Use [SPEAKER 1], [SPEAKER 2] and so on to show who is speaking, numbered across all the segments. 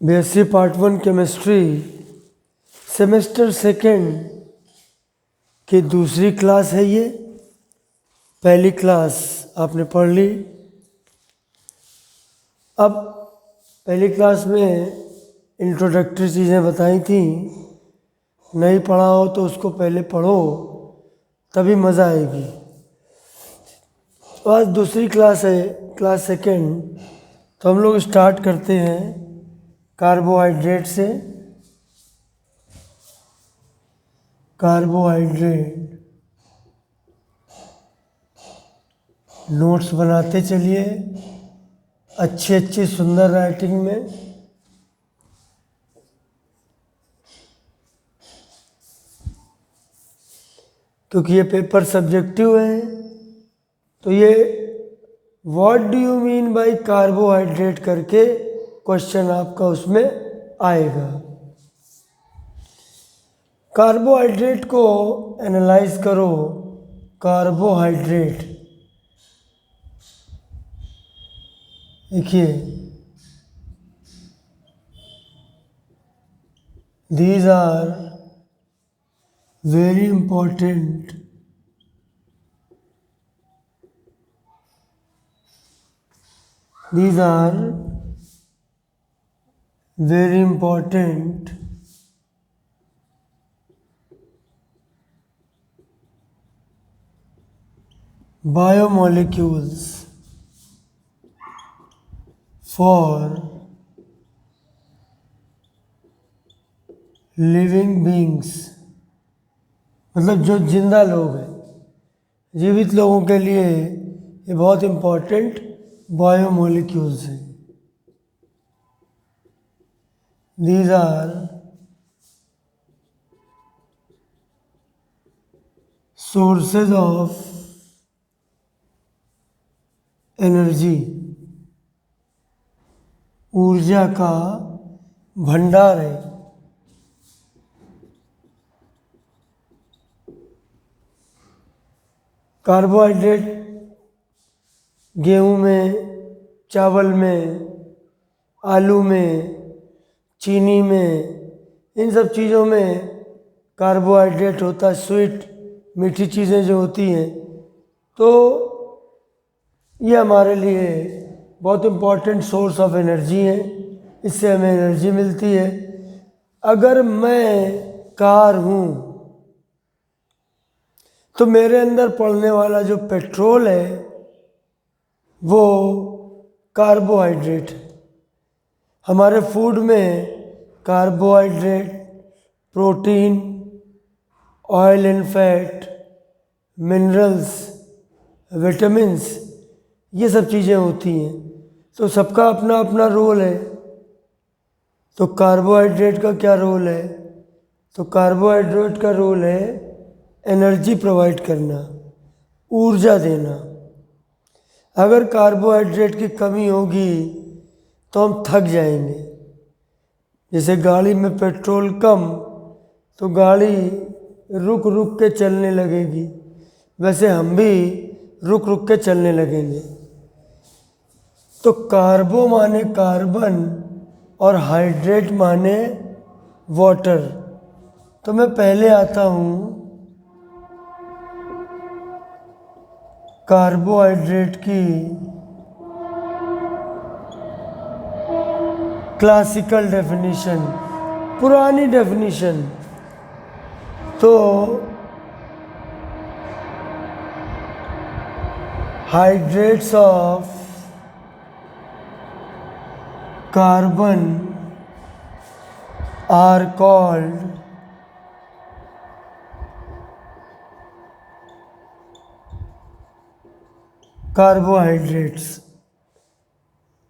[SPEAKER 1] BSc part 1 chemistry semester second की दूसरी class है ये। पहली क्लास आपने पढ़ ली। अब पहली क्लास में इंट्रोडक्टरी चीज़ें बताई थी, नहीं पढ़ा हो तो उसको पहले पढ़ो, तभी मज़ा आएगी। तो आज दूसरी क्लास है, क्लास सेकेंड। तो हम लोग स्टार्ट करते हैं कार्बोहाइड्रेट से। कार्बोहाइड्रेट नोट्स बनाते चलिए अच्छी अच्छी सुंदर राइटिंग में। क्योंकि ये पेपर सब्जेक्टिव है, तो ये what do you mean by carbohydrate करके क्वेश्चन आपका उसमें आएगा। कार्बोहाइड्रेट को एनालाइज करो। कार्बोहाइड्रेट देखिए, these are very important these are very important biomolecules for living beings, मतलब जो जिंदा लोग हैं, जीवित लोगों के लिए ये बहुत इम्पोर्टेंट बायोमोलिक्यूल्स हैं। These are sources of energy, ऊर्जा का भंडार है। कार्बोहाइड्रेट गेहूं में, चावल में, आलू में, चीनी में, इन सब चीज़ों में कार्बोहाइड्रेट होता है। स्वीट मीठी चीज़ें जो होती हैं, तो ये हमारे लिए बहुत इम्पोर्टेंट सोर्स ऑफ एनर्जी है। इससे हमें एनर्जी मिलती है। अगर मैं कार हूँ तो मेरे अंदर पड़ने वाला जो पेट्रोल है वो कार्बोहाइड्रेट है। हमारे फूड में carbohydrate, protein, oil and fat, minerals, vitamins, ये सब चीज़ें होती हैं। तो सबका अपना अपना रोल है। तो कार्बोहाइड्रेट का क्या रोल है? तो कार्बोहाइड्रेट का रोल है एनर्जी प्रोवाइड करना, ऊर्जा देना। अगर कार्बोहाइड्रेट की कमी होगी तो हम थक जाएंगे। जैसे गाड़ी में पेट्रोल कम तो गाड़ी रुक रुक के चलने लगेगी, वैसे हम भी रुक रुक के चलने लगेंगे। तो कार्बो माने कार्बन और हाइड्रेट माने वाटर। तो मैं पहले आता हूँ कार्बोहाइड्रेट की क्लासिकल डेफिनेशन, पुरानी डेफिनेशन। तो hydrates of carbon are called carbohydrates.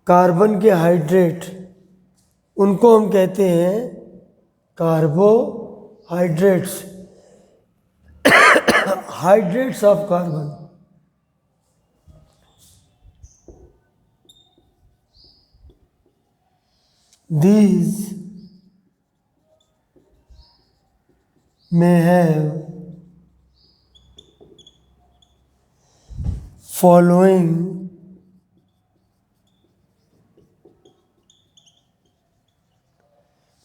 [SPEAKER 1] Carbon के हाइड्रेट, उनको हम कहते हैं carbohydrates. Hydrates of carbon. These may have following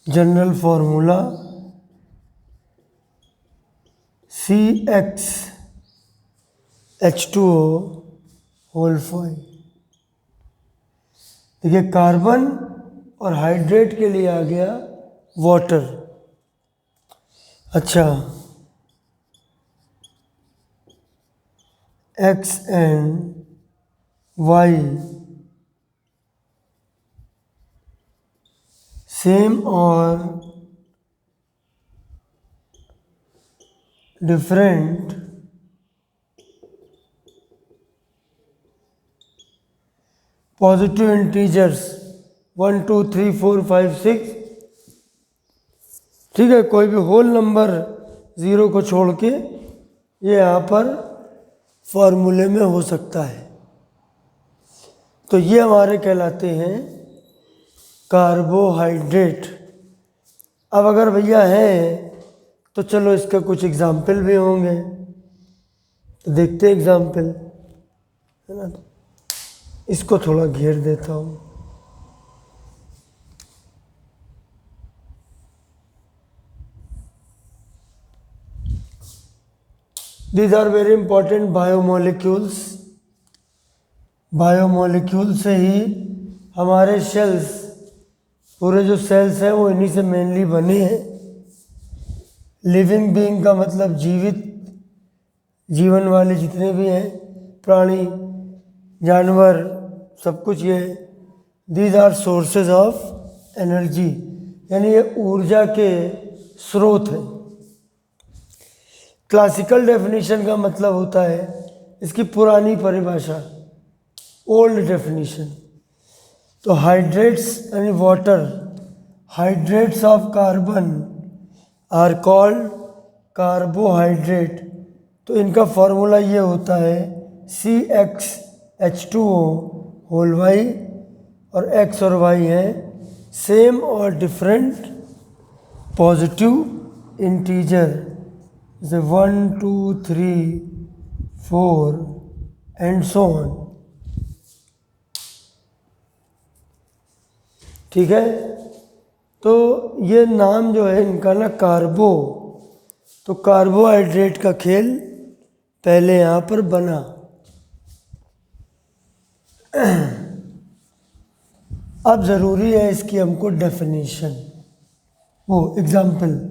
[SPEAKER 1] general formula CxH2O. देखिए कार्बन और हाइड्रेट के लिए आ गया वाटर। अच्छा, X एंड Y सेम और डिफरेंट पॉजिटिव इंटीजर्स 1 2 3 4 5 6, ठीक है, कोई भी होल नंबर 0 को छोड़ के ये यहाँ पर फॉर्मूले में हो सकता है। तो ये हमारे कहलाते हैं कार्बोहाइड्रेट। अब अगर भैया है तो चलो इसका कुछ एग्जाम्पल भी होंगे, तो देखते हैं एग्जाम्पल, है ना। इसको थोड़ा घेर देता हूँ। These are very important biomolecules. Biomolecule से ही हमारे सेल्स, पूरे जो सेल्स हैं वो इन्हीं से मेनली बने हैं। लिविंग बीइंग का मतलब जीवित, जीवन वाले जितने भी हैं, प्राणी, जानवर, सब कुछ ये। These are sources of energy, यानी ये ऊर्जा के स्रोत हैं। क्लासिकल डेफिनेशन का मतलब होता है, इसकी पुरानी परिभाषा, ओल्ड डेफिनेशन। तो हाइड्रेट्स यानी water, hydrates of carbon are called carbohydrate. तो इनका फॉर्मूला ये होता है CxH2O होल वाई, और X और Y है सेम और डिफरेंट पॉजिटिव इंटीजर, जैसे 1 2 3 4 एंड सो ऑन। ठीक है, तो ये नाम जो है इनका ना कार्बो, तो कार्बोहाइड्रेट का खेल पहले यहाँ पर बना। अब ज़रूरी है इसकी हमको डेफिनेशन, वो एग्जाम्पल।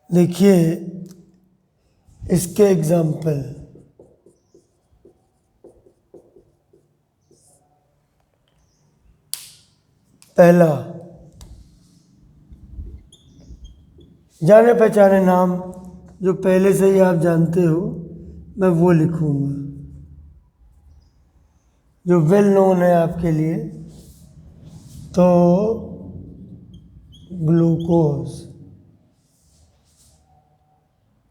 [SPEAKER 1] देखिए इसके एग्जाम्पल, पहला जाने पहचाने नाम जो पहले से ही आप जानते हो, मैं वो लिखूंगा जो वेल नोन है आपके लिए। तो ग्लूकोज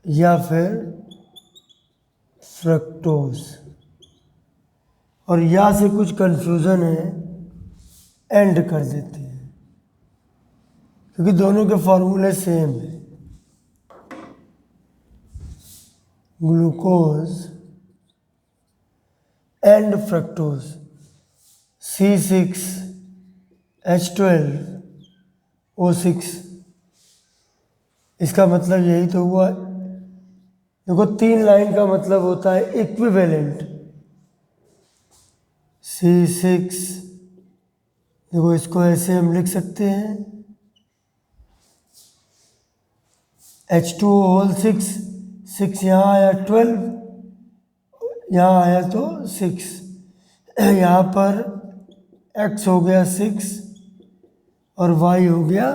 [SPEAKER 1] या फिर फ्रक्टोज, और या से कुछ कंफ्यूजन है एंड कर देते हैं, क्योंकि दोनों के फॉर्मूले सेम है। Glucose and fructose, C6H12O6। इसका मतलब यही तो हुआ। देखो 3 लाइन का मतलब होता है इक्विवेलेंट। C6, देखो इसको ऐसे हम लिख सकते हैं H2O होल 6, 6 यहाँ आया 12, यहाँ आया तो 6, यहाँ पर X हो गया 6 और Y हो गया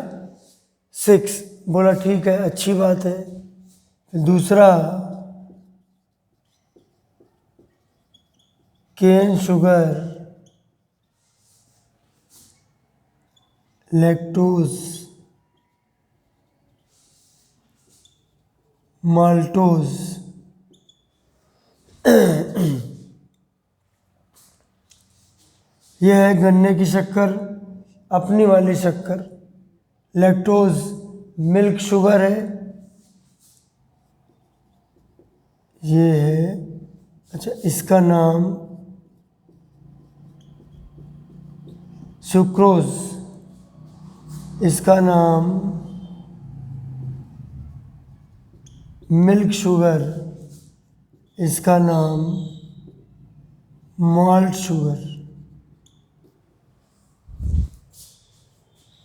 [SPEAKER 1] 6। बोला ठीक है, अच्छी बात है। दूसरा केन शुगर, लैक्टोज, माल्टोज, यह है गन्ने की शक्कर, अपनी वाली शक्कर। लैक्टोज मिल्क शुगर है। ये है, अच्छा इसका नाम सुक्रोज, इसका नाम मिल्क शुगर, इसका नाम मॉल्ट शुगर।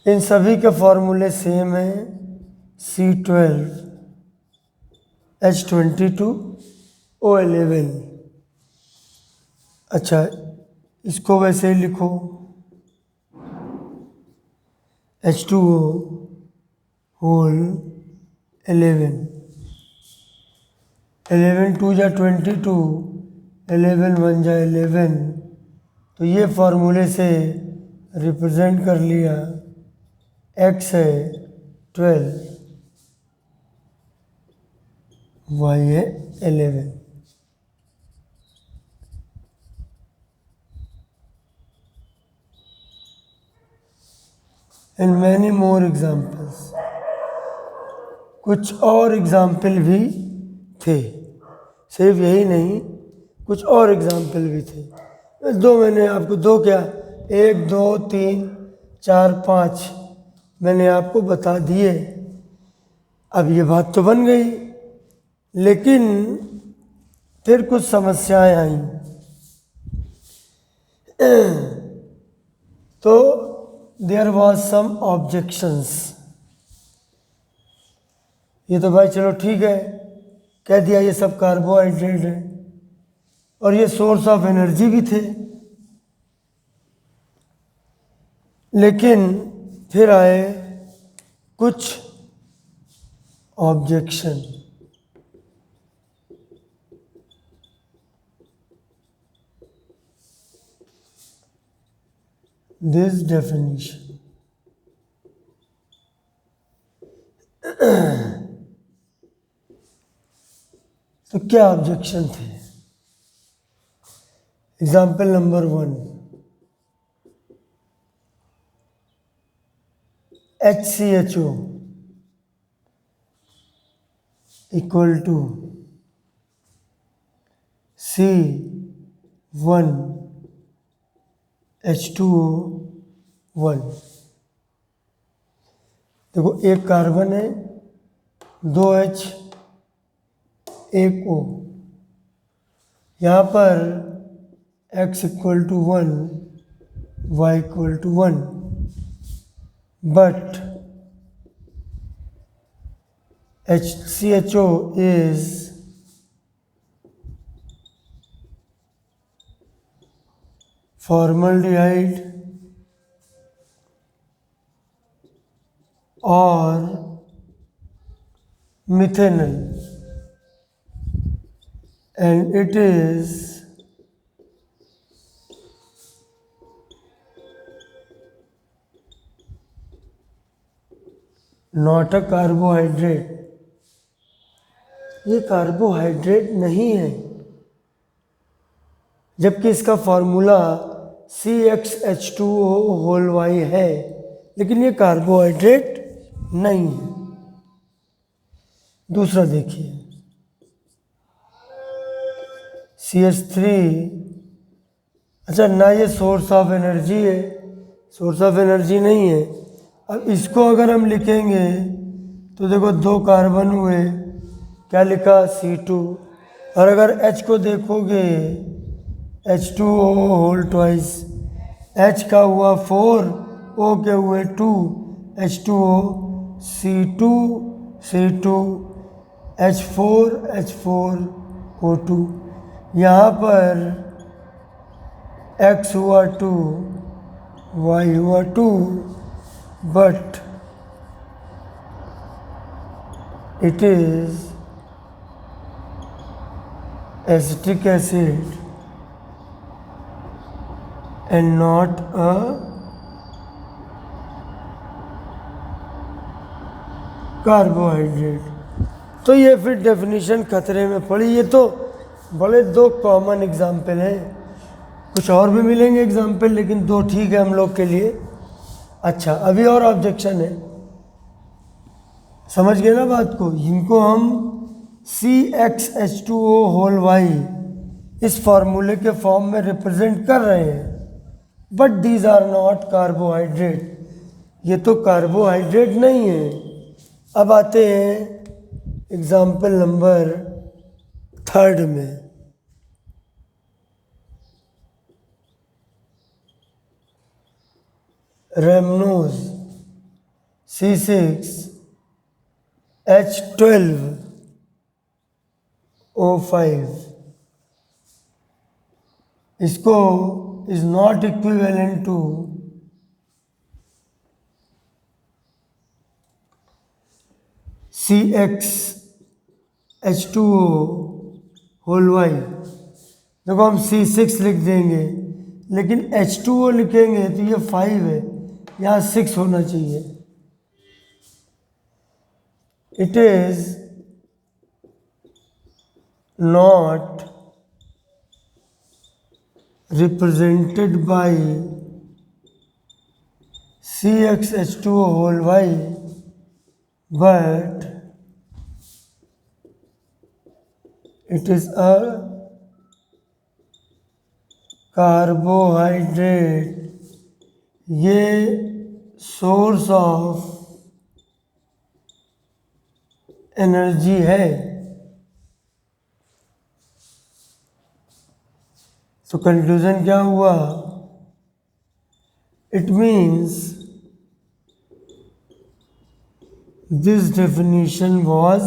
[SPEAKER 1] इन सभी के फॉर्मूले सेम हैं। C12 H22 O11। अच्छा इसको वैसे ही लिखो, H2O होल 11। 11 2 जा 22, 11 1 जा 11। तो ये फॉर्मूले से रिप्रेजेंट कर लिया। X है 12, Y है 11। एंड मैनी मोर एग्जाम्पल्स, कुछ और एग्जाम्पल भी थे, सिर्फ यही नहीं कुछ और एग्जाम्पल भी थे। दो मैंने आपको, दो क्या, 1 2 3 4 5 मैंने आपको बता दिए। अब ये बात तो बन गई, लेकिन फिर कुछ समस्याएं आई। तो देयर वॉज सम ऑब्जेक्शंस। ये तो भाई चलो ठीक है, कह दिया ये सब कार्बोहाइड्रेट है और ये सोर्स ऑफ एनर्जी भी थे, लेकिन फिर आए कुछ ऑब्जेक्शन। दिस डेफिनेशन, तो क्या ऑब्जेक्शन थे? Example number 1, HCHO equal to C1H2O1। देखो एक कार्बन है, 2 H 1 O, यहाँ पर X equal to 1, Y equal to 1, but HCHO is formaldehyde or methanol, and it is not a carbohydrate। ये carbohydrate नहीं है, जबकि इसका फॉर्मूला CxH2O होल Y है, लेकिन ये कार्बोहाइड्रेट नहीं है। दूसरा देखिए, CH3, अच्छा ना ये सोर्स ऑफ एनर्जी है, सोर्स ऑफ एनर्जी नहीं है। अब इसको अगर हम लिखेंगे तो देखो 2 कार्बन हुए, क्या लिखा C2, और अगर H को देखोगे H2O होल ट्वाइस, H का हुआ 4, O के हुए 2, H2O, C2 C2, H4 H4 O2। यहाँ पर X हुआ 2, Y हुआ 2, but it is acetic acid and not a carbohydrate. तो ये फिर डेफिनेशन खतरे में पड़ी। ये तो बड़े 2 कॉमन एग्जाम्पल हैं, कुछ और भी मिलेंगे एग्जाम्पल, लेकिन दो ठीक है हम लोग के लिए। अच्छा, अभी और ऑब्जेक्शन है, समझ गए ना बात को। इनको हम CxH2O होल वाई इस फॉर्मूले के फॉर्म में रिप्रेजेंट कर रहे हैं, but these are not carbohydrate, ये तो कार्बोहाइड्रेट नहीं है। अब आते हैं एग्जाम्पल नंबर 3 में। रेमनोज C6H12O5, इसको is not equivalent to CxH2O whole Y. देखो हम C6 लिख देंगे, लेकिन H2O लिखेंगे तो ये 5 है, यहाँ 6 होना चाहिए। It is not represented by CxH2O whole Y, but it is a carbohydrate, ये सोर्स ऑफ एनर्जी है। तो कंक्लूजन क्या हुआ? It means this definition was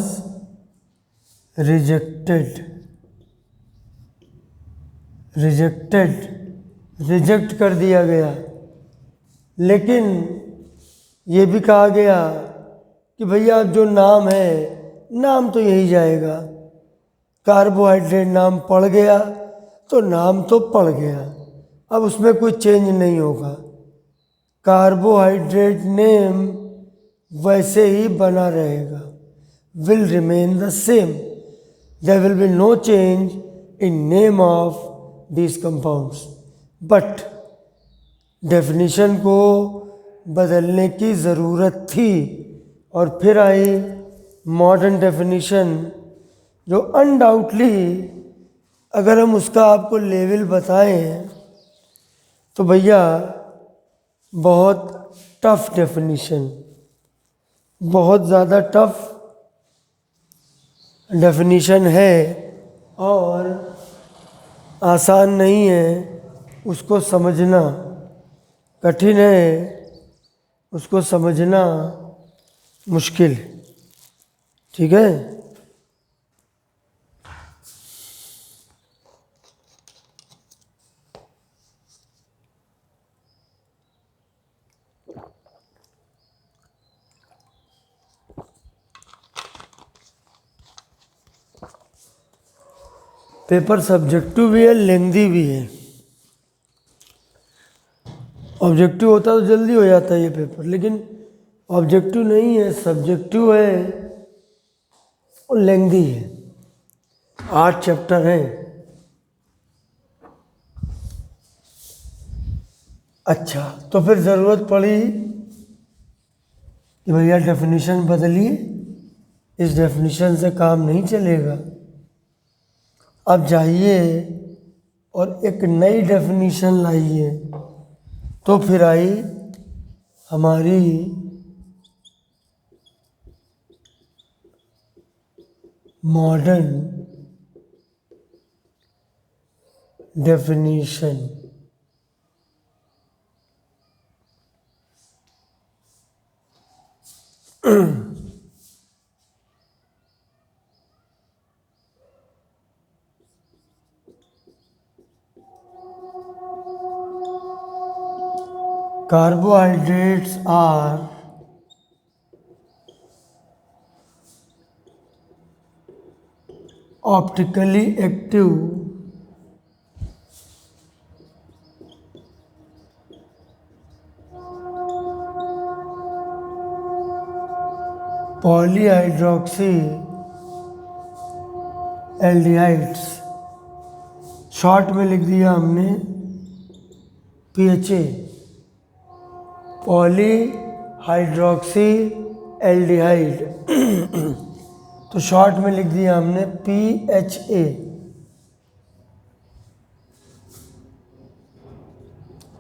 [SPEAKER 1] rejected. Reject कर दिया गया। लेकिन ये भी कहा गया कि भैया जो नाम है, नाम तो यही जाएगा। कार्बोहाइड्रेट नाम पड़ गया तो नाम तो पड़ गया, अब उसमें कोई चेंज नहीं होगा। कार्बोहाइड्रेट नेम वैसे ही बना रहेगा, will remain the same. There will be no change in name of these compounds, but definition को बदलने की ज़रूरत थी। और फिर आई मॉडर्न डेफिनेशन, जो अनडाउटली अगर हम उसका आपको लेवल बताएं तो भैया बहुत टफ डेफिनेशन, बहुत ज़्यादा टफ डेफिनेशन है और आसान नहीं है उसको समझना, कठिन है उसको समझना, मुश्किल। ठीक है, पेपर सब्जेक्टिव भी है, लेंदी भी है। ऑब्जेक्टिव होता तो जल्दी हो जाता है ये पेपर, लेकिन ऑब्जेक्टिव नहीं है, सब्जेक्टिव है और लेंदी है। 8 चैप्टर हैं। अच्छा, तो फिर ज़रूरत पड़ी कि भैया डेफिनेशन बदलिए, इस डेफिनेशन से काम नहीं चलेगा। अब जाइए और एक नई डेफिनेशन लाइए। तो फिर आई हमारी modern definition. Carbohydrates are optically active polyhydroxy aldehydes, short में लिख दिया हमने PHA, पॉली हाइड्रोक्सी एल्डिहाइड। तो शॉर्ट में लिख दिया हमने PHA।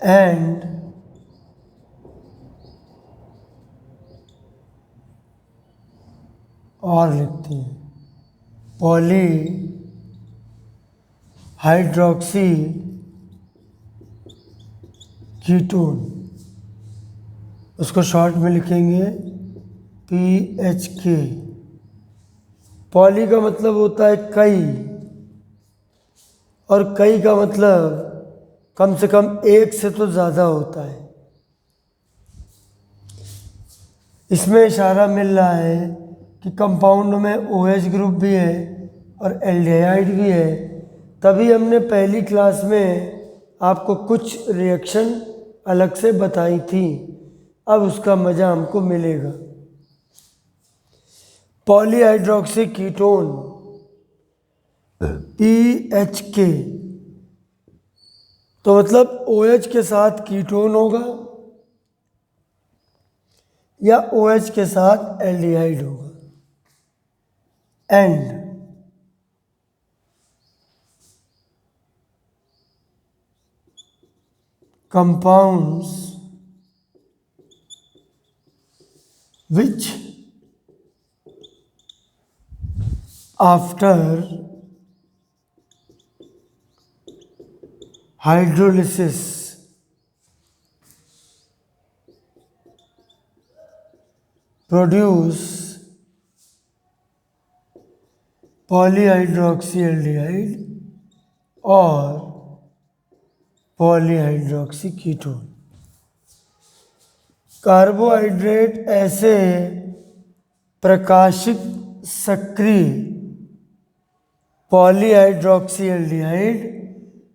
[SPEAKER 1] एंड और लिखते हैं पॉली हाइड्रोक्सी कीटोन, उसको शॉर्ट में लिखेंगे PHK। पॉली का मतलब होता है कई, और कई का मतलब कम से कम एक से तो ज़्यादा होता है। इसमें इशारा मिल रहा है कि कंपाउंड में OH ग्रुप भी है और एल्डिहाइड भी है। तभी हमने पहली क्लास में आपको कुछ रिएक्शन अलग से बताई थी, अब उसका मज़ा हमको मिलेगा। पॉलीहाइड्रोक्सी कीटोन PHK, तो मतलब OH के साथ कीटोन होगा या OH के साथ एल्डिहाइड होगा। And compounds which after hydrolysis produce polyhydroxyaldehyde और पॉलीहाइड्रोक्सी कीटोन। कार्बोहाइड्रेट ऐसे प्रकाशित सक्रिय पॉलीहाइड्रोक्सीएल्डिहाइड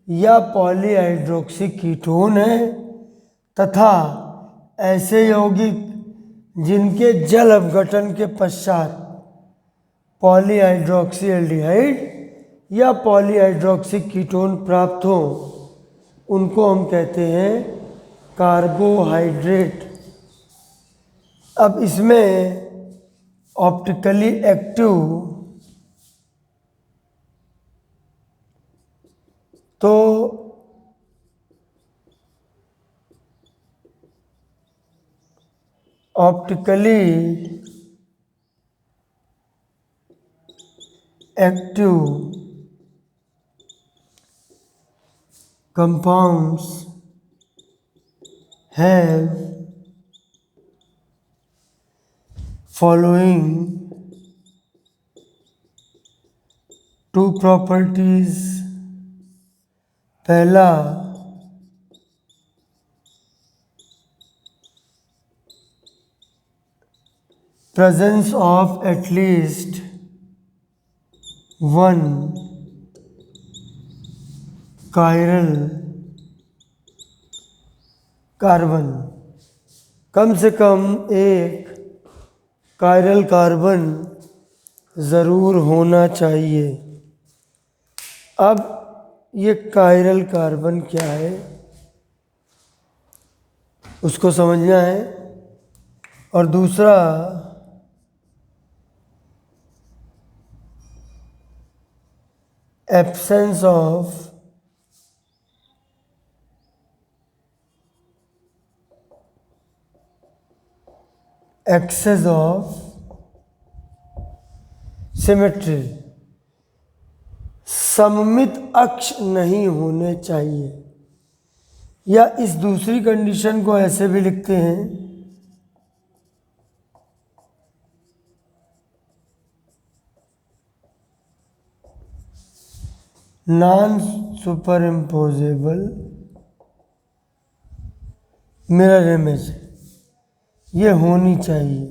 [SPEAKER 1] या पॉलीहाइड्रोक्सी कीटोन है तथा ऐसे यौगिक जिनके जल अपघटन के पश्चात पॉलीहाइड्रोक्सीएल्डिहाइड या पॉलीहाइड्रोक्सी कीटोन प्राप्त हो उनको हम कहते हैं कार्बोहाइड्रेट। अब इसमें ऑप्टिकली एक्टिव तो optically active compounds have following two properties। पहला, presence of at least one chiral carbon, कम से कम एक कायरल कार्बन ज़रूर होना चाहिए। अब ये कायरल कार्बन क्या है उसको समझना है। और दूसरा, absence of axis of symmetry, सममित अक्ष नहीं होने चाहिए। या इस दूसरी कंडीशन को ऐसे भी लिखते हैं, non super imposable mirror image, ये होनी चाहिए।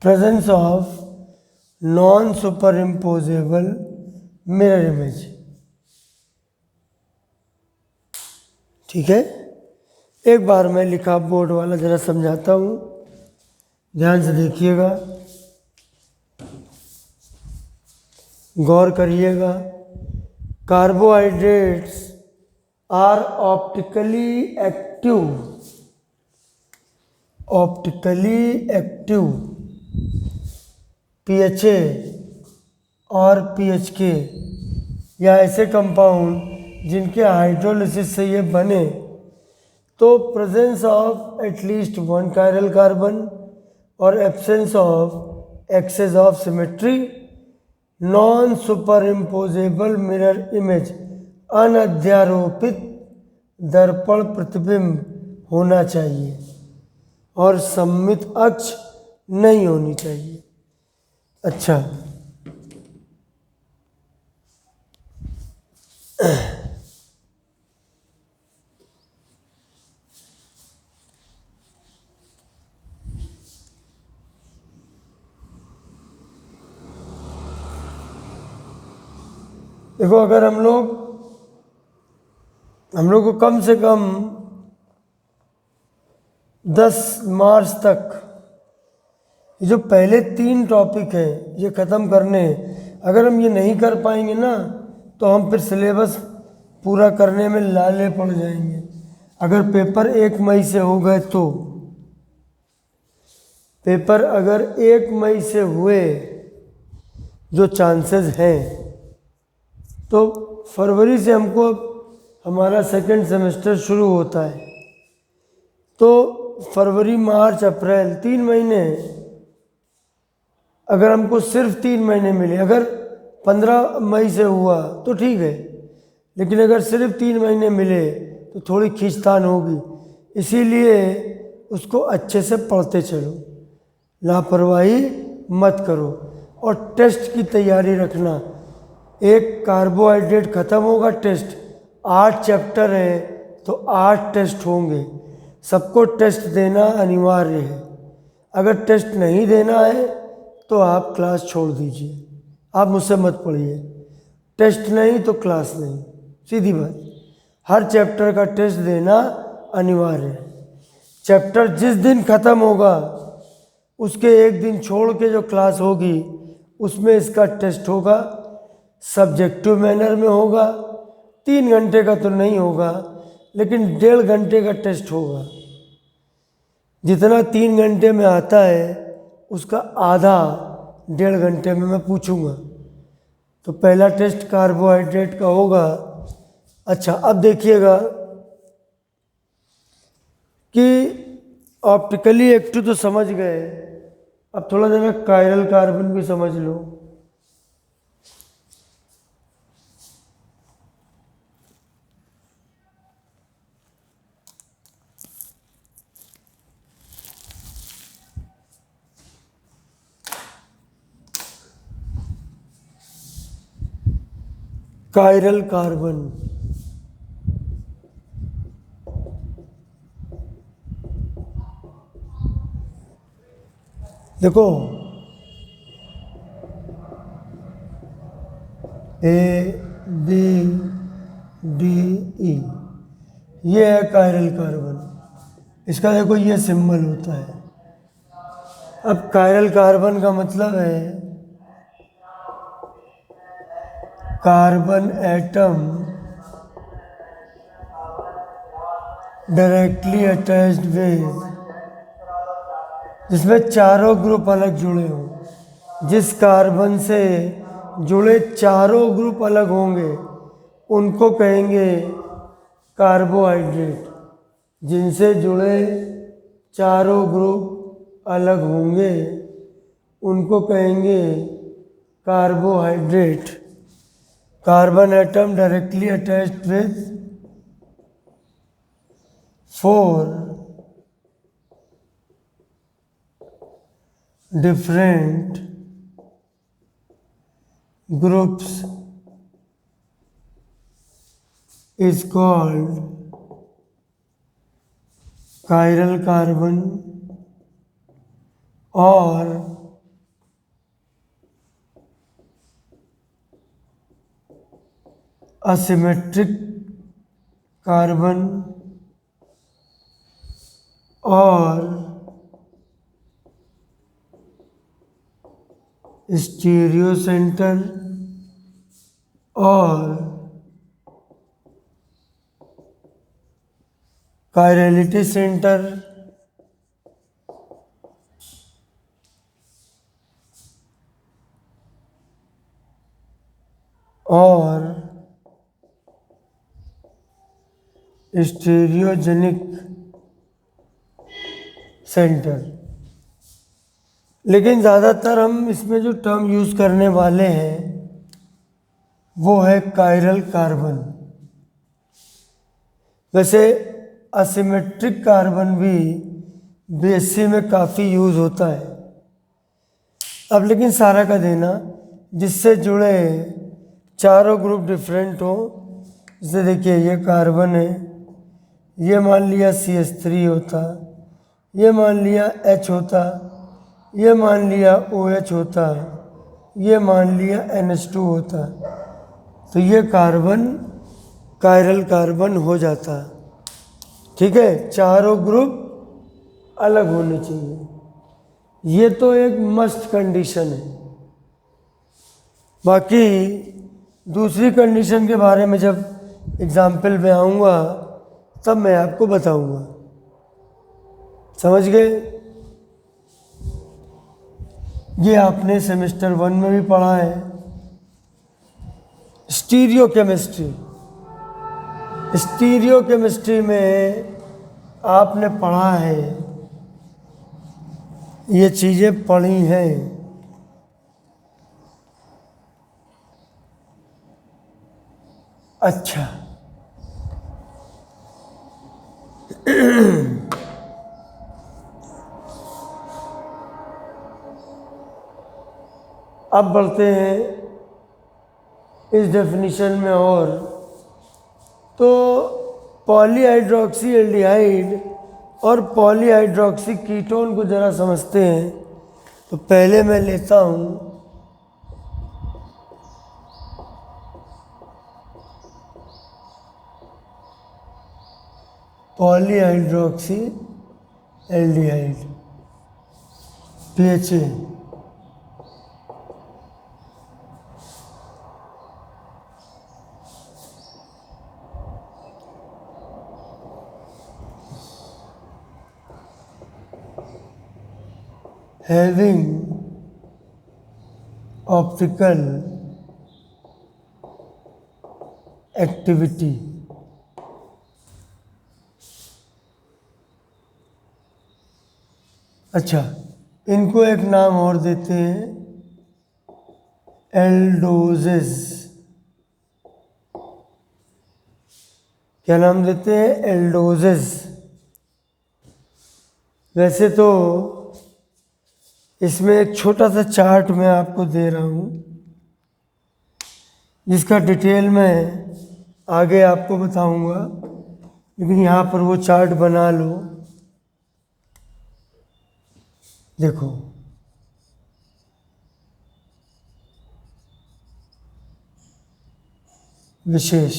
[SPEAKER 1] Presence of non super imposable mirror image, ठीक है। एक बार मैं लिखा बोर्ड वाला जरा समझाता हूँ, ध्यान से देखिएगा, गौर करिएगा। Carbohydrates are optically active PHA और पीएचके या ऐसे कंपाउंड जिनके हाइड्रोलिसिस से ये बने, तो presence of at least one chiral carbon और absence of axis of symmetry, non super imposable mirror image, अनध्यारोपित दर्पण प्रतिबिंब होना चाहिए और सममित अक्ष नहीं होनी चाहिए। अच्छा, देखो, अगर हम लोग को कम से कम 10 मार्च तक ये जो पहले 3 टॉपिक हैं ये ख़त्म करने हैं। अगर हम ये नहीं कर पाएंगे ना, तो हम फिर सिलेबस पूरा करने में लाले पड़ जाएंगे। अगर पेपर 1 मई से हो गए तो पेपर अगर 1 मई से हुए, जो चांसेस हैं, तो फरवरी से हमको हमारा सेकंड सेमेस्टर शुरू होता है। तो फरवरी, मार्च, अप्रैल 3 महीने, अगर हमको सिर्फ 3 महीने मिले, अगर 15 मई से हुआ तो ठीक है, लेकिन अगर सिर्फ 3 महीने मिले तो थोड़ी खींचतान होगी। इसीलिए उसको अच्छे से पढ़ते चलो, लापरवाही मत करो और टेस्ट की तैयारी रखना। एक कार्बोहाइड्रेट ख़त्म होगा, टेस्ट 8 चैप्टर है तो 8 टेस्ट होंगे। सबको टेस्ट देना अनिवार्य है। अगर टेस्ट नहीं देना है तो आप क्लास छोड़ दीजिए, आप मुझसे मत पढ़िए। टेस्ट नहीं तो क्लास नहीं, सीधी बात। हर चैप्टर का टेस्ट देना अनिवार्य है। चैप्टर जिस दिन ख़त्म होगा उसके एक दिन छोड़ के जो क्लास होगी उसमें इसका टेस्ट होगा, सब्जेक्टिव मैनर में होगा। 3 घंटे का तो नहीं होगा, लेकिन 1.5 घंटे का टेस्ट होगा। जितना 3 घंटे में आता है उसका आधा 1.5 घंटे में मैं पूछूंगा। तो पहला टेस्ट कार्बोहाइड्रेट का होगा। अच्छा, अब देखिएगा कि ऑप्टिकली एक्टिव तो समझ गए, अब थोड़ा जरा कायरल कार्बन भी समझ लो। कायरल कार्बन, देखो, A, B, D, E, ये है कायरल कार्बन। इसका देखो ये सिंबल होता है। अब कायरल कार्बन का मतलब है carbon atom directly attached with, जिसमें चारों ग्रुप अलग जुड़े हों। जिस कार्बन से जुड़े चारों ग्रुप अलग होंगे उनको कहेंगे कार्बोहाइड्रेट। जिनसे जुड़े चारों ग्रुप अलग होंगे उनको कहेंगे carbohydrate. Carbon atom directly attached with 4 different groups is called chiral carbon or asymmetric carbon और स्टीरियो सेंटर और कायरलिटी सेंटर, और स्टीरियोजेनिक सेंटर। लेकिन ज़्यादातर हम इसमें जो टर्म यूज़ करने वाले हैं वो है कायरल कार्बन। वैसे असिमेट्रिक कार्बन भी बीएससी में काफ़ी यूज़ होता है। अब लेकिन सारा का देना जिससे जुड़े चारों ग्रुप डिफरेंट हो। जैसे देखिए ये कार्बन है, ये मान लिया CH3 होता, ये मान लिया H होता, ये मान लिया OH होता, ये मान लिया NH2 होता, तो ये कार्बन कायरल कार्बन हो जाता। ठीक है, चारों ग्रुप अलग होने चाहिए, ये तो एक मस्ट कंडीशन है। बाकी दूसरी कंडीशन के बारे में जब एग्जाम्पल में आऊँगा तब मैं आपको बताऊँगा। समझ गए? ये आपने सेमेस्टर 1 में भी पढ़ा है, स्टीरियोकेमिस्ट्री। स्टीरियोकेमिस्ट्री में आपने पढ़ा है, ये चीज़ें पढ़ी हैं। अच्छा, अब बढ़ते हैं इस डेफिनेशन में। और तो पॉलीहाइड्रोक्सी एल्डिहाइड और पॉलीहाइड्रोक्सी कीटोन को ज़रा समझते हैं। तो पहले मैं लेता हूँ polyhydroxy aldehyde, PHA। having optical activity। अच्छा, इनको एक नाम और देते हैं, एल्डोजेस। क्या नाम देते हैं? एल्डोजेस। वैसे तो इसमें एक छोटा सा चार्ट मैं आपको दे रहा हूँ जिसका डिटेल मैं आगे आपको बताऊँगा, लेकिन यहाँ पर वो चार्ट बना लो। देखो, विशेष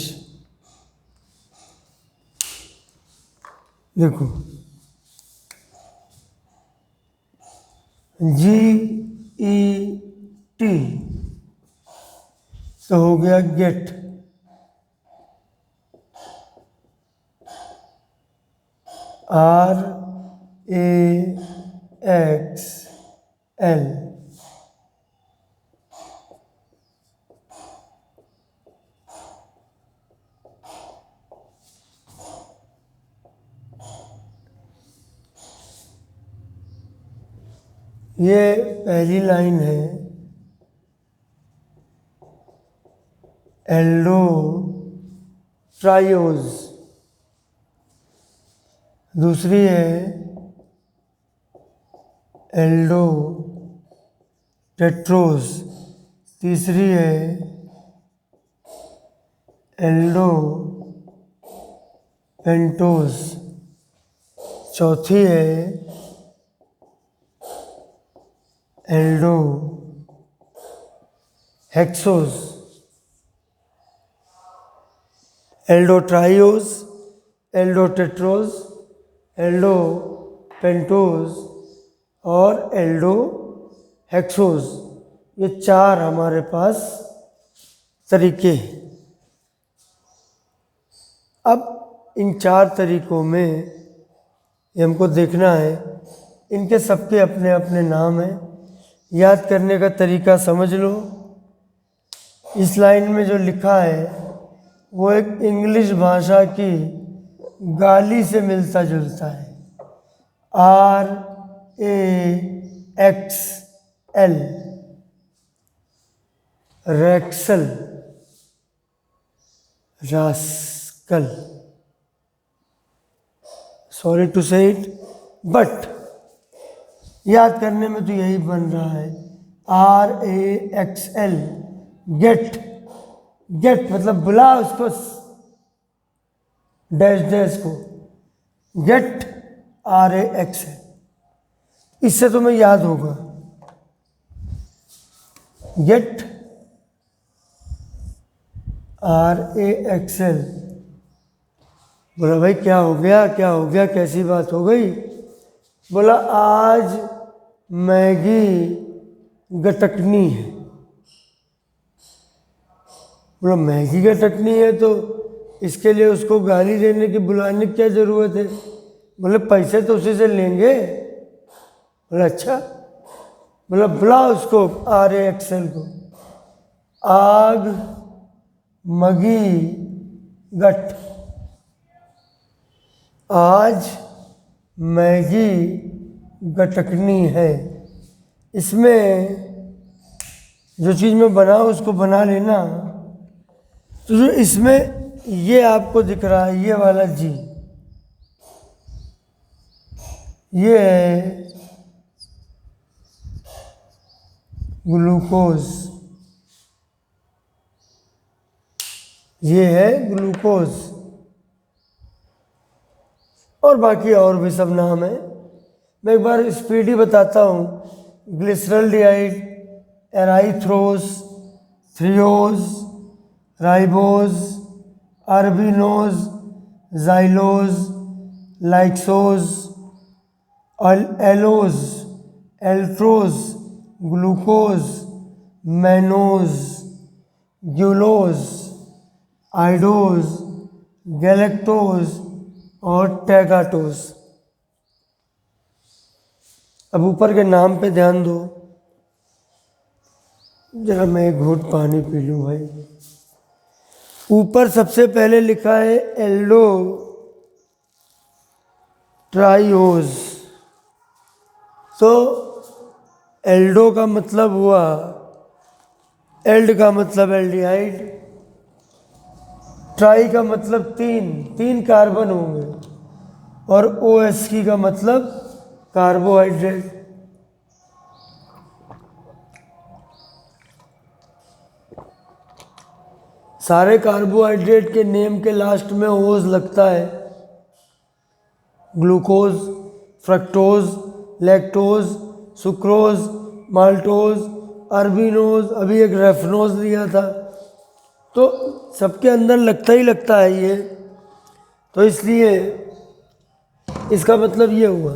[SPEAKER 1] देखो, GET तो हो गया गेट, RAXL ये पहली लाइन है। एल्डो ट्रायोज दूसरी है, एल्डो टेट्रोज तीसरी है, एल्डो पेंटोज चौथी है, Aldo hexose. Aldo triose, Aldo tetrose, Aldo pentose और एल्डो हेक्सोज, ये चार हमारे पास तरीके हैं। अब इन 4 तरीकों में ये हमको देखना है। इनके सबके अपने अपने नाम हैं। याद करने का तरीका समझ लो। इस लाइन में जो लिखा है वो एक इंग्लिश भाषा की गाली से मिलता जुलता है। RAXL, रैक्सल, rascal. Sorry to say it, but याद करने में तो यही बन रहा है। RAXL, gate. गेट मतलब बुला उसको, डैश डैश को, गेट RAXL। इससे तुम्हें याद होगा, गेट RAXL। बोला भाई क्या हो गया, क्या हो गया, कैसी बात हो गई? बोला आज मैगी गटकनी है। बोला मैगी गटकनी है तो इसके लिए उसको गाली देने की, बुलाने की क्या ज़रूरत है? बोले पैसे तो उसी से लेंगे। बोला अच्छा। बोला बुला उसको RAXL को। आग मगी गट। आज मैगी गटकनी है। इसमें जो चीज़ में बनाओ उसको बना लेना। तो जो इसमें ये आपको दिख रहा है, ये वाला जी, ये है ग्लूकोज। ये है ग्लूकोज। और बाकी और भी सब नाम है। मैं एक बार स्पीड ही बताता हूँ। Glyceraldehyde, erythrose, threose, ribose, arabinose, xylose, lyxose, allose, altrose, glucose, mannose, gulose, idose, galactose और टैगाटोज। अब ऊपर के नाम पे ध्यान दो। जरा मैं एक घूंट पानी पी लूँ भाई। ऊपर सबसे पहले लिखा है एल्डो ट्राइओज। तो एल्डो का मतलब हुआ, एल्ड का मतलब एल्डिहाइड, ट्राई का मतलब 3 कार्बन होंगे, और OSकी का मतलब कार्बोहाइड्रेट। सारे कार्बोहाइड्रेट के नेम के लास्ट में ओज लगता है। Glucose, fructose, lactose, sucrose, maltose, arabinose, अभी एक रेफनोज लिया था। तो सबके अंदर लगता ही लगता है ये। तो इसलिए इसका मतलब ये हुआ।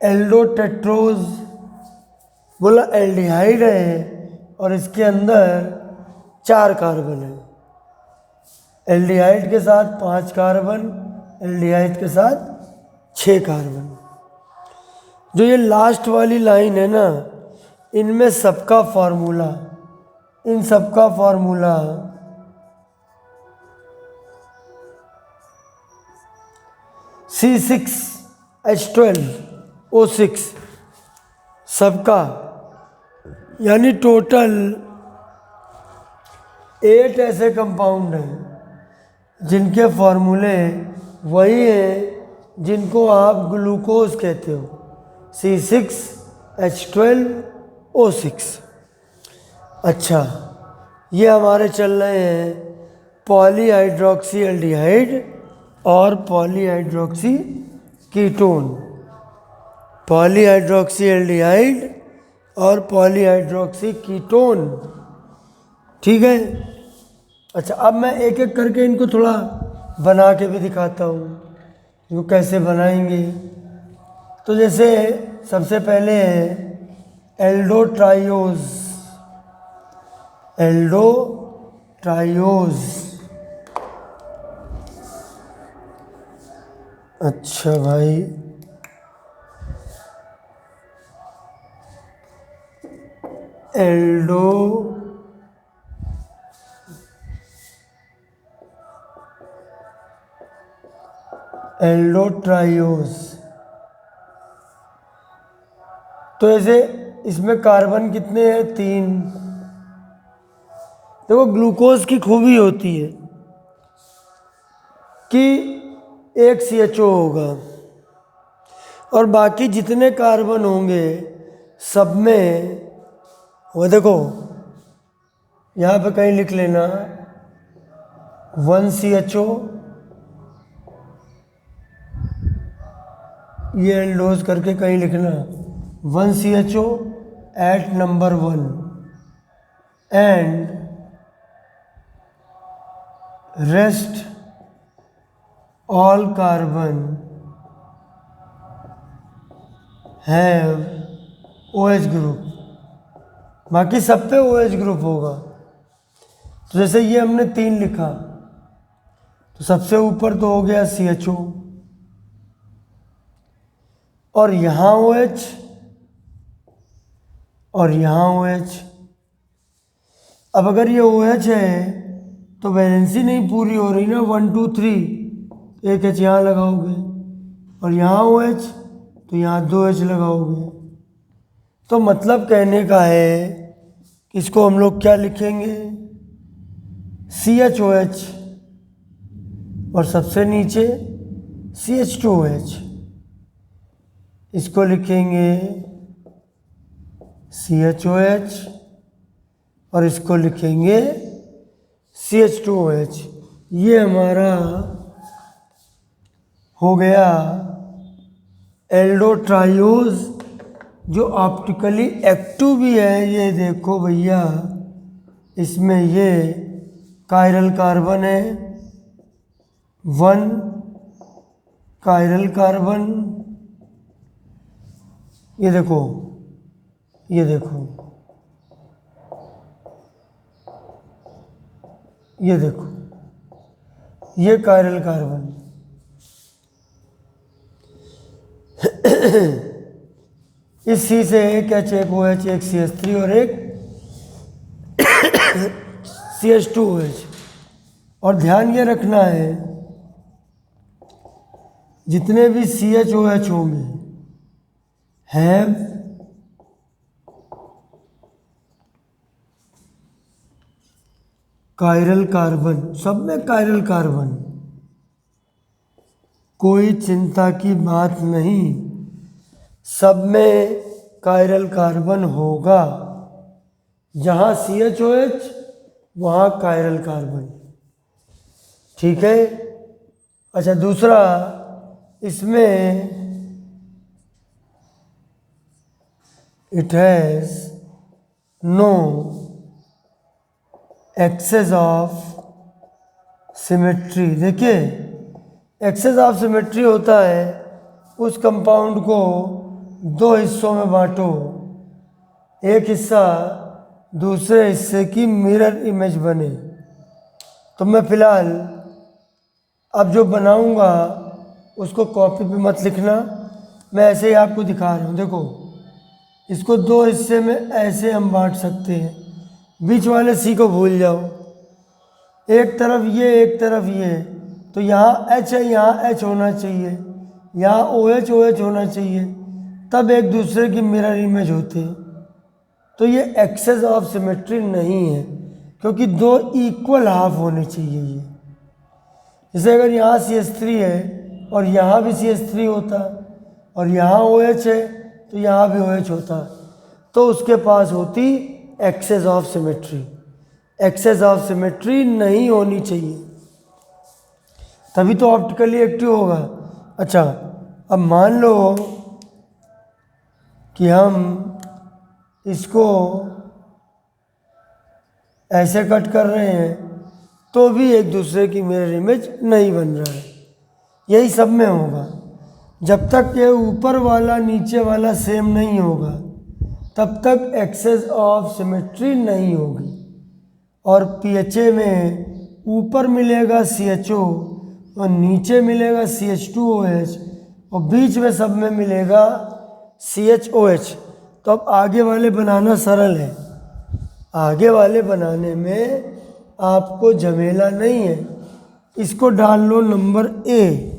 [SPEAKER 1] एल्डोटेट्रोज बोला एल्डिहाइड है और इसके अंदर 4 कार्बन है। एल्डिहाइड के साथ 5 कार्बन, एल्डिहाइड के साथ 6 कार्बन। जो ये लास्ट वाली लाइन है ना, इनमें सबका फॉर्मूला, इन सबका फॉर्मूला C6H12O6 सबका, यानी टोटल 8 ऐसे कंपाउंड हैं जिनके फॉर्मूले वही हैं जिनको आप ग्लूकोज कहते हो, C6H12O6। अच्छा, ये हमारे चल रहे हैं पॉलीहाइड्रोक्सी एल्डिहाइड और पॉलीहाइड्रोक्सी कीटोन। पॉलीहाइड्रोक्सी एल्डिहाइड और पॉलीहाइड्रोक्सी कीटोन, ठीक है। अच्छा, अब मैं एक एक करके इनको थोड़ा बना के भी दिखाता हूँ इनको कैसे बनाएंगे। तो जैसे सबसे पहले है एल्डोट्राइओज। एल्डोट्राइओज अच्छा भाई, एल्डो एल्डोट्रायोस। तो ऐसे इसमें कार्बन कितने हैं? 3। देखो ग्लूकोज की खूबी होती है कि एक CHO होगा और बाकी जितने कार्बन होंगे सब में, वो देखो यहाँ पे कहीं लिख लेना 1 CHO, ये एल्डोज करके कहीं लिखना 1 CHO at number 1 and rest all carbon have OH group, बाकी सब पे OH ग्रुप होगा। तो जैसे ये हमने 3 लिखा तो सबसे ऊपर तो हो गया CHO और यहाँ OH और यहाँ OH। अब अगर ये OH है तो वैलेंसी नहीं पूरी हो रही ना, 1 2 3, एक H यहाँ लगाओगे और यहाँ OH तो यहाँ 2 H लगाओगे। तो मतलब कहने का है कि इसको हम लोग क्या लिखेंगे, CHOH और सबसे नीचे CH2OH, इसको लिखेंगे CHOH और इसको लिखेंगे CH2OH। ये हमारा हो गया एल्डोट्रायोज, जो ऑप्टिकली एक्टिव भी है। ये देखो भैया, इसमें ये कायरल कार्बन है, 1 कायरल कार्बन, ये देखो, ये देखो, ये देखो, ये कायरल कार्बन। इस C से एक H, एक OH, एक CH3 और एक CH2OH। और ध्यान ये रखना है, जितने भी CHOH होंगे हैव कायरल कार्बन, सब में कायरल कार्बन, कोई चिंता की बात नहीं, सब में कायरल कार्बन होगा। जहाँ CHOH वहाँ कायरल कार्बन, ठीक है। अच्छा, दूसरा, इसमें it has no axis of symmetry. देखिए, एक्सेस ऑफ सिमेट्री होता है उस कंपाउंड को 2 हिस्सों में बांटो, एक हिस्सा दूसरे हिस्से की मिरर इमेज बने। तो मैं फ़िलहाल अब जो बनाऊंगा उसको कॉपी पे मत लिखना, मैं ऐसे ही आपको दिखा रहा हूँ। देखो, इसको 2 हिस्से में ऐसे हम बांट सकते हैं, बीच वाले C को भूल जाओ, एक तरफ ये एक तरफ ये, तो यहाँ H है, यहाँ H होना चाहिए, यहाँ OH OH होना चाहिए, तब एक दूसरे की मिरर इमेज होते हैं। तो ये एक्सेस ऑफ सिमेट्री नहीं है, क्योंकि 2 इक्वल हाफ होने चाहिए। ये जैसे अगर यहाँ CH3 है और यहाँ भी CH3 होता और यहाँ OH है तो यहाँ भी OH होता, तो उसके पास होती axis of symmetry. Axis of symmetry नहीं होनी चाहिए, तभी तो ऑप्टिकली एक्टिव होगा। अच्छा, अब मान लो कि हम इसको ऐसे कट कर रहे हैं तो भी एक दूसरे की मिरर इमेज नहीं बन रहा है। यही सब में होगा, जब तक ये ऊपर वाला नीचे वाला सेम नहीं होगा तब तक एक्सेस ऑफ सिमेट्री नहीं होगी। और PHA में ऊपर मिलेगा CHO और नीचे मिलेगा CH2OH और बीच में सब में मिलेगा CHOH। तो अब आगे वाले बनाना सरल है, आगे वाले बनाने में आपको झमेला नहीं है। इसको डाल लो नंबर ए,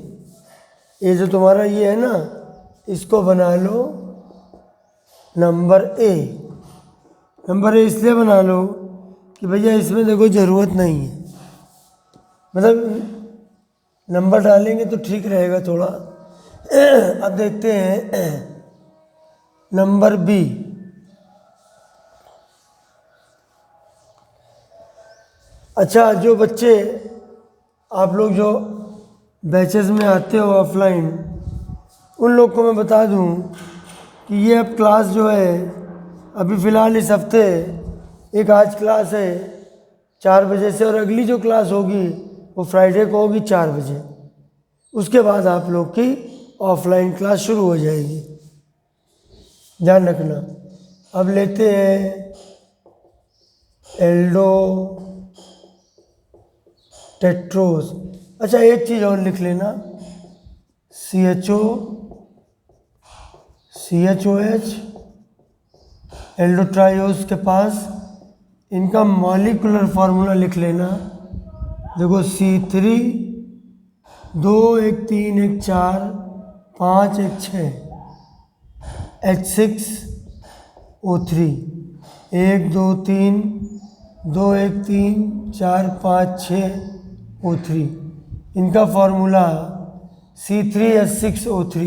[SPEAKER 1] ये जो तुम्हारा ये है ना, इसको बना लो नंबर ए। नंबर ए इसलिए बना लो कि भैया इसमें देखो ज़रूरत नहीं है, मतलब नंबर डालेंगे तो ठीक रहेगा थोड़ा। अब देखते हैं नंबर बी। अच्छा, जो बच्चे आप लोग जो बैचेस में आते हो ऑफलाइन, उन लोग को मैं बता दूं कि ये अब क्लास जो है अभी फ़िलहाल इस हफ्ते एक आज क्लास है 4 बजे से, और अगली जो क्लास होगी वो फ्राइडे को होगी 4 बजे। उसके बाद आप लोग की ऑफलाइन क्लास शुरू हो जाएगी, ध्यान रखना। अब लेते हैं एल्डो टेट्रोज। अच्छा, एक चीज़ और लिख लेना, CHO CHOH एल्डोट्रायोज के पास इनका मॉलिक्यूलर फार्मूला लिख लेना। देखो C3 2 1 3 1 4 5 1 6 H6O3 1 2 3 2 1 3 4 5 6 O3। इनका फार्मूला C3H6O3।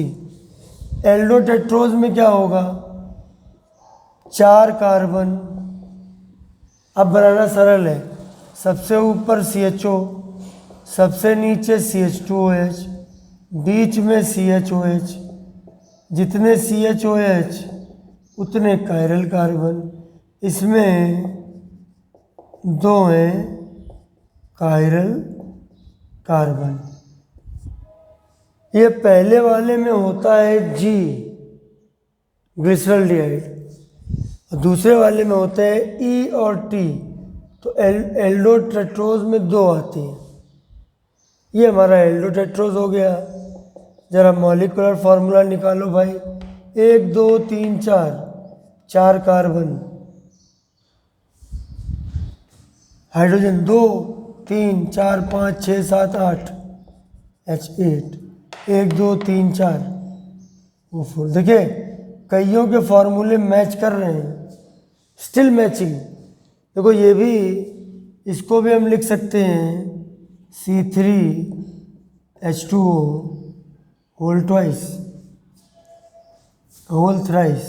[SPEAKER 1] एल्डोटेट्रोज में क्या होगा, 4 कार्बन। अब बनाना सरल है, सबसे ऊपर CHO, सबसे नीचे CH2OH, बीच में CHOH। जितने CHOH उतने कायरल कार्बन। इसमें 2 हैं कायरल कार्बन। ये पहले वाले में होता है G ग्लिसरॉल्डिहाइड, और दूसरे वाले में होते हैं E और T। तो एल्डोटेट्रोज में 2 आती हैं। ये हमारा एल्डोटेट्रोज हो गया। जरा मॉलिक्यूलर फार्मूला निकालो भाई। 1 2 3 4, 4 कार्बन, हाइड्रोजन 2 3 4 5 6 7 8 H8, 1 2 3 4 वो 4। देखिए कईयों के फॉर्मूले मैच कर रहे हैं, स्टिल मैचिंग। देखो ये भी, इसको भी हम लिख सकते हैं C3H2O whole twice whole thrice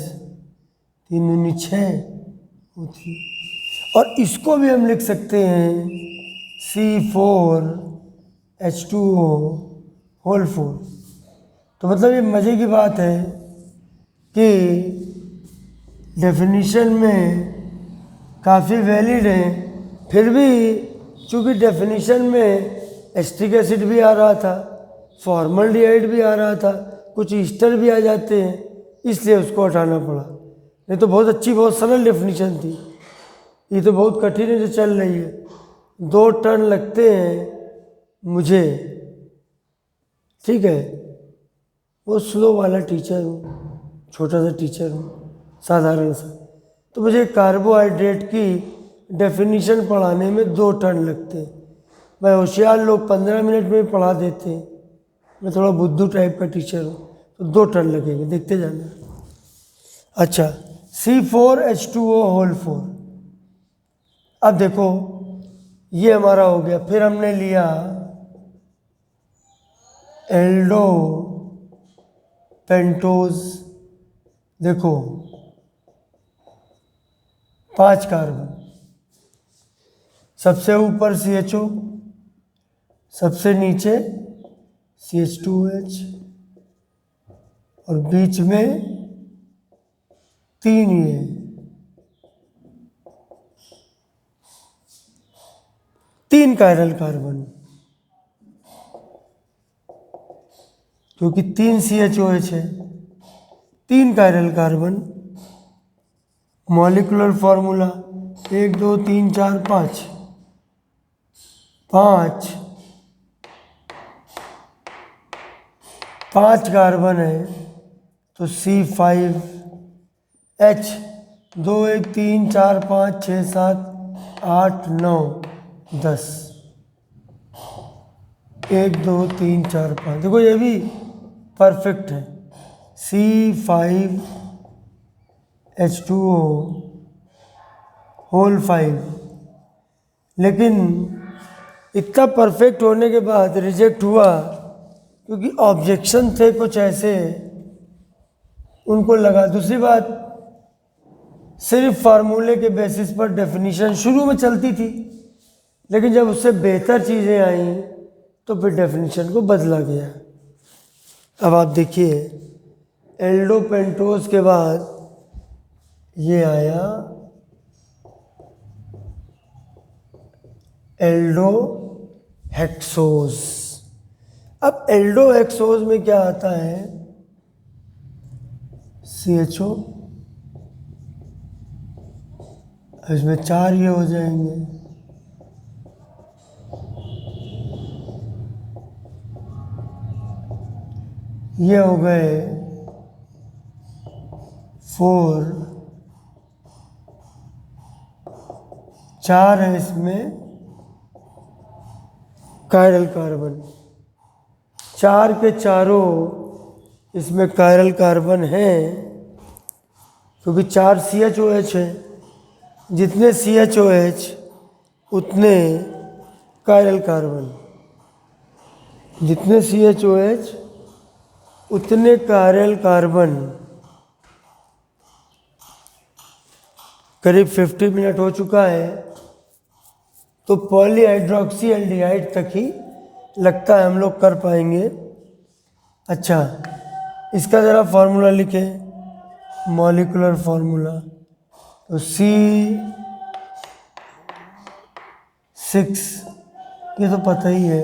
[SPEAKER 1] 3 दूनी 6 O3। और इसको भी हम लिख सकते हैं C4H2O होल 4। तो मतलब ये मज़े की बात है कि डेफिनेशन में काफ़ी वैलिड है। फिर भी चूँकि डेफिनेशन में एस्टिक एसिड भी आ रहा था, फॉर्मल्डिहाइड भी आ रहा था, कुछ ईस्टर भी आ जाते हैं, इसलिए उसको हटाना पड़ा। नहीं तो बहुत अच्छी, बहुत सरल डेफिनेशन थी। ये तो बहुत कठिन है जो चल रही है। 2 टर्न लगते हैं मुझे, ठीक है। वो स्लो वाला टीचर हूँ, छोटा सा टीचर हूँ, साधारण सा। तो मुझे कार्बोहाइड्रेट की डेफिनेशन पढ़ाने में 2 टर्न लगते हैं। भाई होशियार लोग 15 मिनट में पढ़ा देते हैं, मैं थोड़ा बुद्धू टाइप का टीचर हूँ, तो 2 टर्न लगेंगे, देखते जाना। अच्छा, C4H2O होल 4। अब देखो ये हमारा हो गया। फिर हमने लिया एल्डो पेंटोज। देखो 5 कार्बन, सबसे ऊपर CHO, सबसे नीचे CH2OH, और बीच में 3 ये 3 कायरल कार्बन, क्योंकि 3 CHOH है, 3 chiral carbon. Molecular formula 1 2 3 4 5, 5 5 carbon है तो C5H 2 1 3 4 5 6 7 8 9 10 1 2 3 4 5। देखो ये भी परफेक्ट है C5H2O होल 5। लेकिन इतना परफेक्ट होने के बाद रिजेक्ट हुआ क्योंकि ऑब्जेक्शन थे कुछ ऐसे उनको लगा। दूसरी बात, सिर्फ फार्मूले के बेसिस पर डेफिनेशन शुरू में चलती थी, लेकिन जब उससे बेहतर चीज़ें आई तो फिर डेफिनेशन को बदला गया। अब आप देखिए एल्डो पेंटोज के बाद ये आया एल्डो हेक्सोज। अब एल्डो हेक्सोज में क्या आता है, CHO, इसमें 4 ये हो जाएंगे, ये हो गए 4, 4 है इसमें कायरल कार्बन, 4 के चारों इसमें कायरल कार्बन है क्योंकि 4 CHOH है, जितने CHOH उतने कायरल कार्बन, जितने CHOH उतने कायरल कार्बन। करीब 50 मिनट हो चुका है तो पॉलीहाइड्रोक्सी एल्डिहाइड तक ही लगता है हम लोग कर पाएंगे। अच्छा, इसका ज़रा फार्मूला लिखें, मॉलिक्यूलर फार्मूला। तो C6 ये तो पता ही है,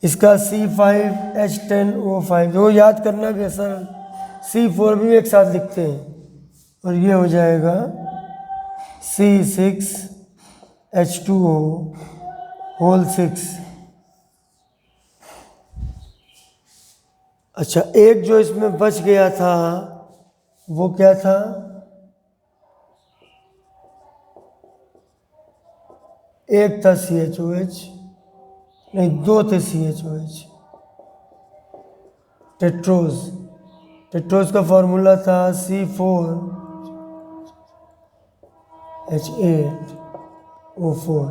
[SPEAKER 1] इसका C5H10O5 जो याद करना भी सर, C4 भी एक साथ लिखते हैं और ये हो जाएगा C6H2O होल 6। अच्छा, एक जो इसमें बच गया था वो क्या था, एक था CHOH, नहीं 2 थे CHOH, टेट्रोज। टेट्रोज का फॉर्मूला था C4H8O4,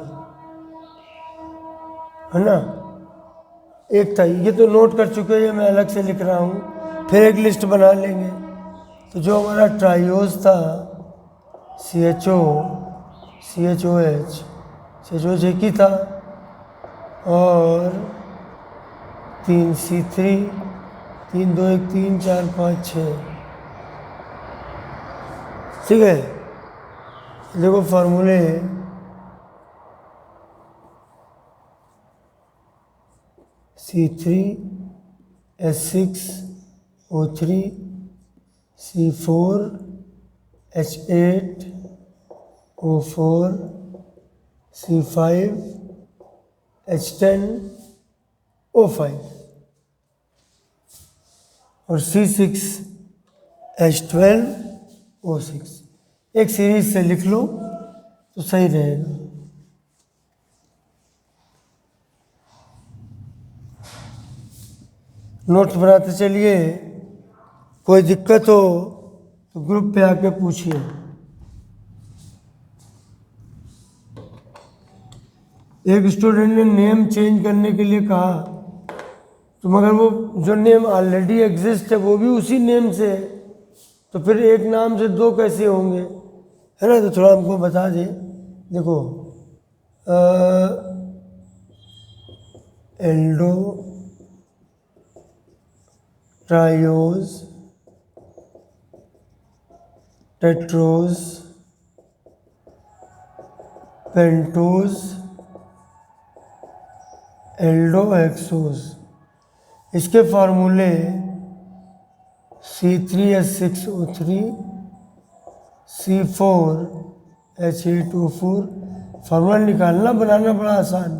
[SPEAKER 1] है ना, एक था। ये तो नोट कर चुके हैं, मैं अलग से लिख रहा हूँ, फिर एक लिस्ट बना लेंगे। तो जो हमारा ट्राइयोज था CHOH एक ही था, और 3 C3, 3 2 1 3 4 5 6, ठीक है। देखो फार्मूले, C3H6O3, C4H8O4, C5H10O5 और C6H12O6। एक सीरीज से लिख लो तो सही रहेगा। नोट्स बनाते चलिए, कोई दिक्कत हो तो ग्रुप पे आके पूछिए। एक स्टूडेंट ने नेम चेंज करने के लिए कहा, तो मगर वो जो नेम ऑलरेडी एग्जिस्ट है वो भी उसी नेम से है, तो फिर एक नाम से 2 कैसे होंगे, है ना। तो थोड़ा हमको बता दें। देखो Aldo triose tetrose pentose Aldo hexose, इसके फार्मूले C3H6O3, C4H8O4। फार्मूला निकालना बनाना बड़ा आसान।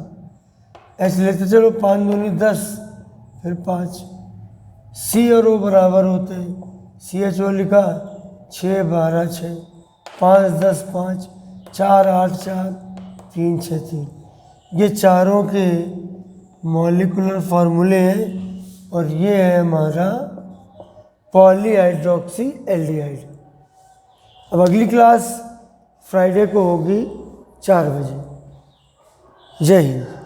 [SPEAKER 1] H लेते चलो 5 दूनी 10, फिर 5 सी और ओ बराबर होते हैं, CHO लिखा 6 12 6, 5 10 5, 4 8 4, 3 6 3। ये चारों के मॉलिक्यूलर फार्मूले हैं और ये है हमारा पॉलीहाइड्रोक्सी एल्डिहाइड। अब अगली क्लास फ्राइडे को होगी 4 बजे। जय हिंद।